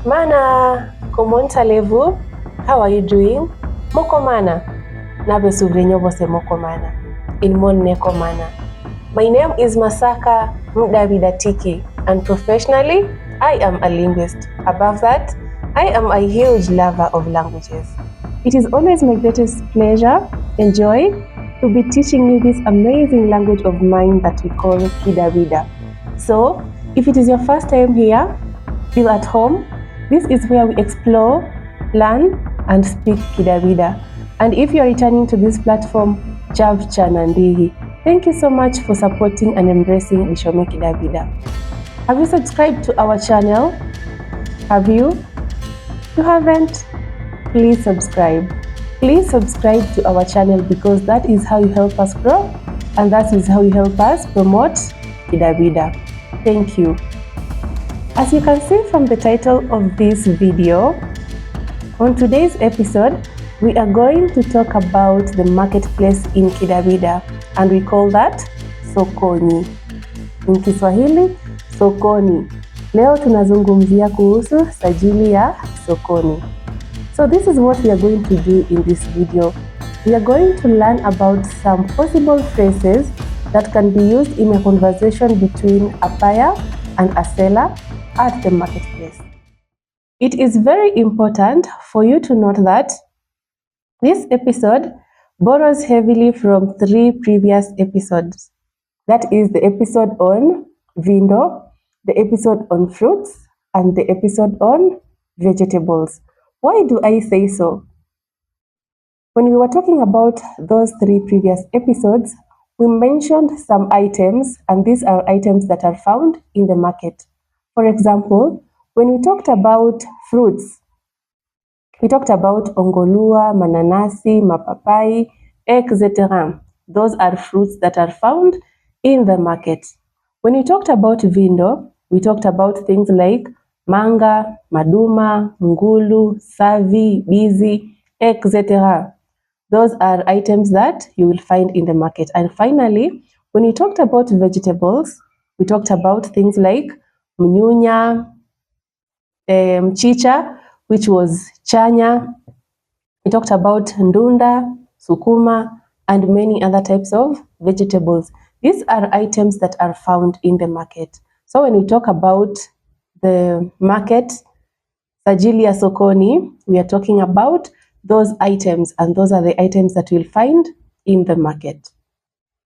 Mana, comment allez-vous? How are you doing? Moko mana? Nabe subrenyo bose moko mana. Ilmon neko mana. My name is Masaka Mdavidatiki, and professionally, I am a linguist. Above that, I am a huge lover of languages. It is always my greatest pleasure and joy to be teaching you this amazing language of mine that we call Kidawida. So, if it is your first time here, feel at home. This is where we explore, learn, and speak Kidawida. And if you are returning to this platform, Chavcha Nandigi, thank you so much for supporting and embracing Ishome Kidawida. Have you subscribed to our channel? Have you? If you haven't, please subscribe. Please subscribe to our channel because that is how you help us grow and that is how you help us promote Kidawida. Thank you. As you can see from the title of this video, on today's episode, we are going to talk about the marketplace in Kidawida, and we call that Sokonyi. In Kiswahili, Sokonyi. Leo tunazungumzia kuhusu sajili ya sokoni. So this is what we are going to do in this video. We are going to learn about some possible phrases that can be used in a conversation between a buyer and a seller at the marketplace. It is very important for you to note that this episode borrows heavily from 3 previous episodes. That is the episode on vindo, the episode on fruits, and the episode on vegetables. Why do I say so? When we were talking about those 3 previous episodes, we mentioned some items, and these are items that are found in the market. For example, when we talked about fruits, we talked about ongolua, mananasi, mapapai, etc. Those are fruits that are found in the market. When we talked about vindo, we talked about things like manga, maduma, ngulu, savi, bizi, etc. Those are items that you will find in the market. And finally, when we talked about vegetables, we talked about things like mnyunya, mchicha, which was chanya. We talked about ndunda, sukuma, and many other types of vegetables. These are items that are found in the market. So when we talk about the market, sajili ya sokoni, we are talking about those items, and those are the items that we'll find in the market.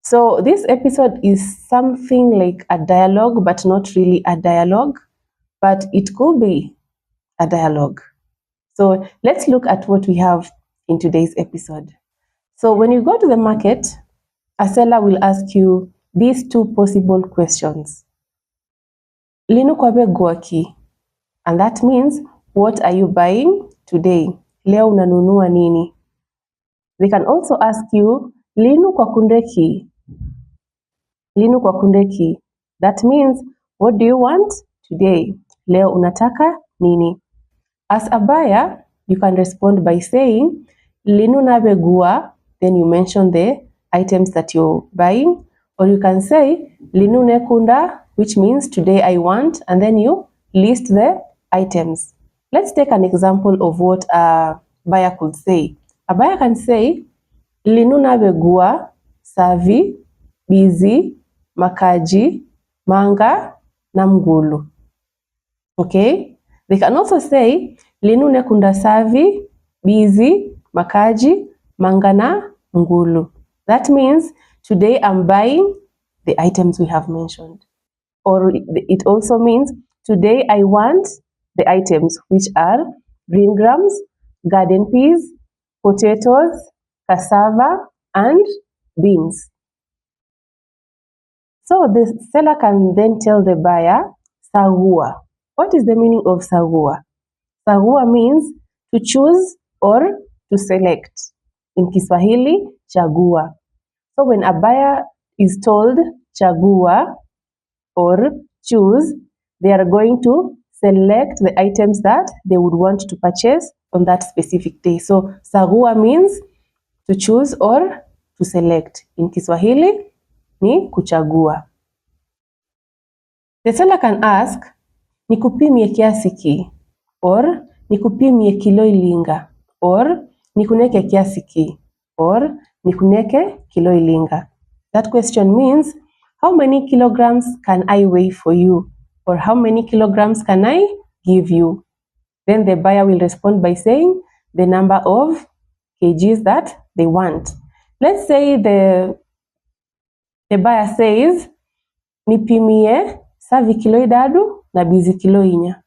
So this episode is something like a dialogue, but not really a dialogue, but it could be a dialogue. So let's look at what we have in today's episode. So when you go to the market, a seller will ask you these 2 possible questions. Linu kwabe guaki? And that means, what are you buying today? Leo unanunua nini? They can also ask you, linu kwa kundeki? Linu kwa kundeki? That means, what do you want today? Leo unataka nini? As a buyer, you can respond by saying, linu nabe gua, then you mention the items that you're buying. Or you can say, linu nekunda, which means today I want, and then you list the items. Let's take an example of what a buyer could say. A buyer can say, linu nabe gua, savi, bizi, makaji, manga, na mgulu. Okay? They can also say, linu nekunda savi, bizi, makaji, mangana, ngulu. That means, today I'm buying the items we have mentioned. Or it also means, today I want the items, which are green grams, garden peas, potatoes, cassava, and beans. So the seller can then tell the buyer, sagua. What is the meaning of sagua? Sagua means to choose or to select. In Kiswahili, chagua. So when a buyer is told chagua or choose, they are going to select the items that they would want to purchase on that specific day. So sagua means to choose or to select. In Kiswahili, ni kuchagua. The seller can ask, nikupimie kiasi ki? or nikupimie kilo ilinga, or nikuneke kiasi ki, or nikuneke kilo ilinga. That question means, how many kilograms can I weigh for you? Or how many kilograms can I give you? Then the buyer will respond by saying the number of kgs that they want. Let's say the buyer says, nipimie savi kilo idadu na bizi kilo inya.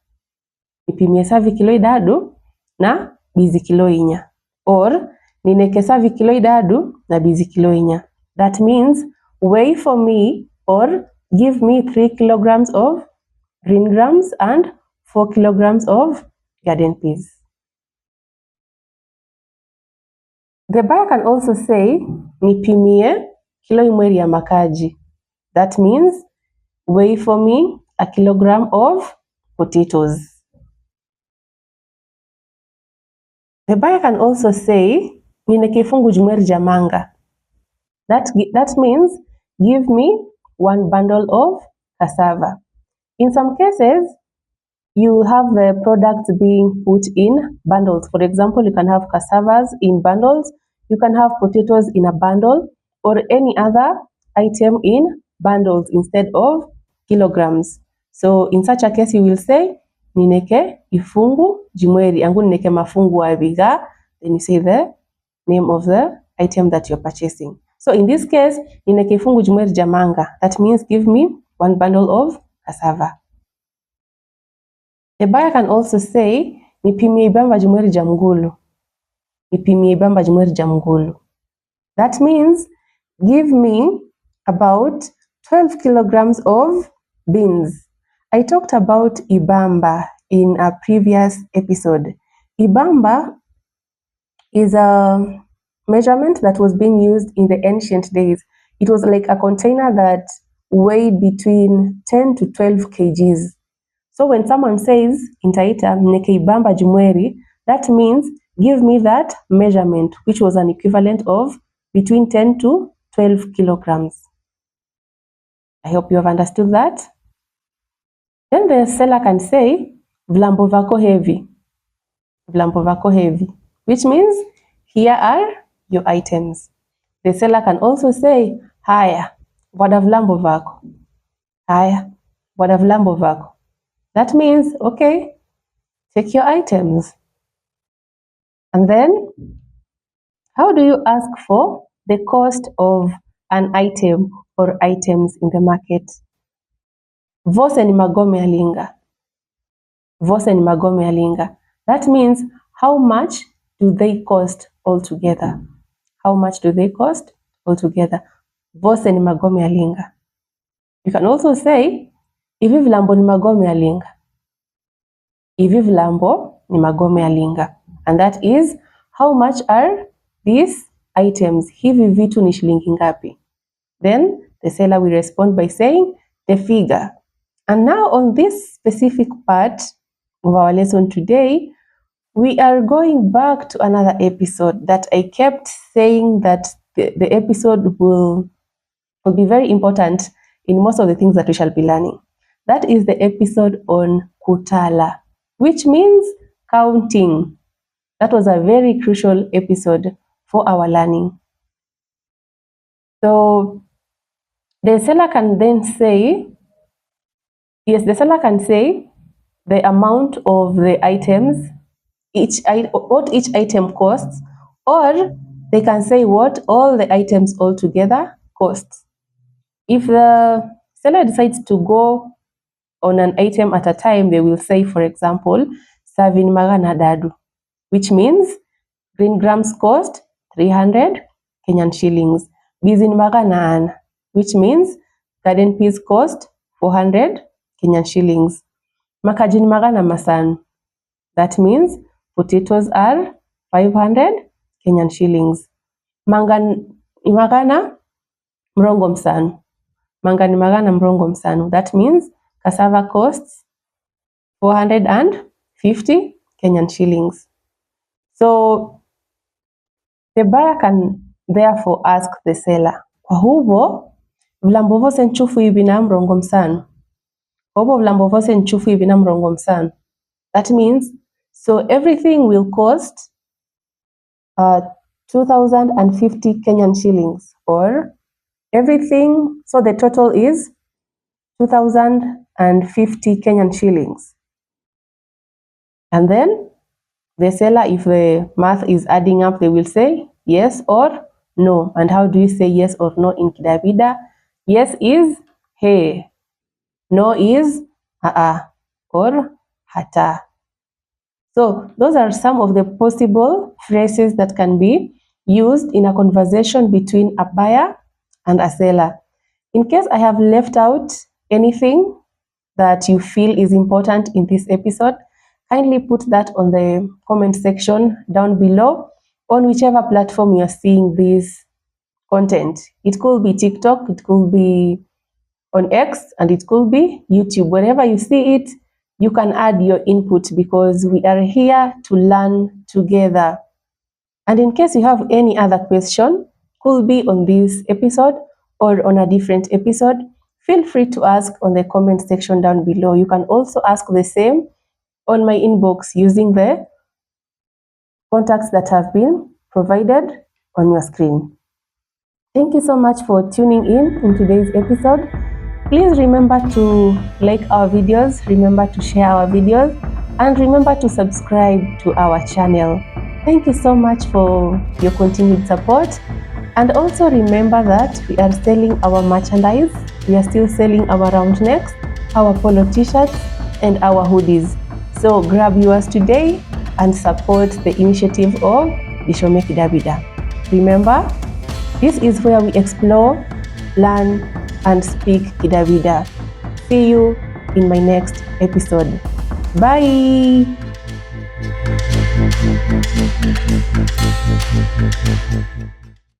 Nipimie savi kilo idadu na bizi kilo inya. Or nineke savi kilo idadu na bizi kilo inya. That means weigh for me or give me 3 kilograms of green grams and 4 kilograms of garden peas. The buyer can also say, nipimie kilo imweri ya makaji. That means weigh for me a kilogram of potatoes. The buyer can also say, nineke fungu jumweri jamanga. That means give me 1 bundle of cassava. In some cases, you have the products being put in bundles. For example, you can have cassavas in bundles, you can have potatoes in a bundle, or any other item in bundles instead of kilograms. So in such a case, you will say, nineke ifungu jimweri, angu nineke mafungu abiga, then you say the name of the item that you're purchasing. So in this case, nineke ifungu jimweri jamanga. That means give me 1 bundle of cassava. The buyer can also say, nipimie ibamba jimweri jamgulu. Nipimie ibamba jimweri jamgulu. That means give me about 12 kilograms of beans. I talked about ibamba in a previous episode. Ibamba is a measurement that was being used in the ancient days. It was like a container that weighed between 10 to 12 kgs. So when someone says, intaita mneke ibamba jumweri, that means give me that measurement, which was an equivalent of between 10 to 12 kilograms. I hope you have understood that. Then the seller can say, vlambo vako heavy. Vlambo vako heavy, which means here are your items. The seller can also say, haya, vada vlambo vako. Haya, vada vlambo vako. That means, okay, take your items. And then, how do you ask for the cost of an item or items in the market? Vose ni magome alinga. Vose ni magome alinga. That means, how much do they cost altogether? How much do they cost altogether? Vose ni magome alinga. You can also say, ivi vlambo ni magome alinga. Ivi vlambo ni magome alinga. And that is, how much are these items? Hivi vitu ni shilingi ngapi? Then the seller will respond by saying the figure. And now on this specific part of our lesson today, we are going back to another episode that I kept saying that the episode will be very important in most of the things that we shall be learning. That is the episode on kutala, which means counting. That was a very crucial episode for our learning. So the seller can then say, yes, the seller can say the amount of the items, what each item costs, or they can say what all the items altogether costs. If the seller decides to go on an item at a time, they will say, for example, savin magana dadu, which means green grams cost 300 Kenyan shillings. Bizin magana, which means garden peas cost 400 Kenyan shillings. Makajin magana masan, that means potatoes are 500 Kenyan shillings. Magana mrongo msanu. Magana mrongo msanu. That means cassava costs 450 Kenyan shillings. So the buyer can therefore ask the seller, kwa huvo vlambo vose nchufu hivi na mrongo msanu. Kwa huvo vlambo vose nchufu hivi na mrongo msanu. That means So everything will cost 2,050 Kenyan shillings, or everything, so the total is 2,050 Kenyan shillings. And then the seller, if the math is adding up, they will say yes or no. And how do you say yes or no in Kidawida? Yes is he, no is or hata. So those are some of the possible phrases that can be used in a conversation between a buyer and a seller. In case I have left out anything that you feel is important in this episode, kindly put that on the comment section down below on whichever platform you're seeing this content. It could be TikTok, it could be on X, and it could be YouTube. Wherever you see it, you can add your input because we are here to learn together. And in case you have any other question, could be on this episode or on a different episode, feel free to ask on the comment section down below. You can also ask the same on my inbox using the contacts that have been provided on your screen. Thank you so much for tuning in today's episode. Please remember to like our videos, remember to share our videos, and remember to subscribe to our channel. Thank you so much for your continued support. And also remember that we are selling our merchandise. We are still selling our round necks, our polo t-shirts, and our hoodies. So grab yours today and support the initiative of Dishome Kidawida. Remember, this is where we explore, learn, and speak Kidawida. See you in my next episode. Bye!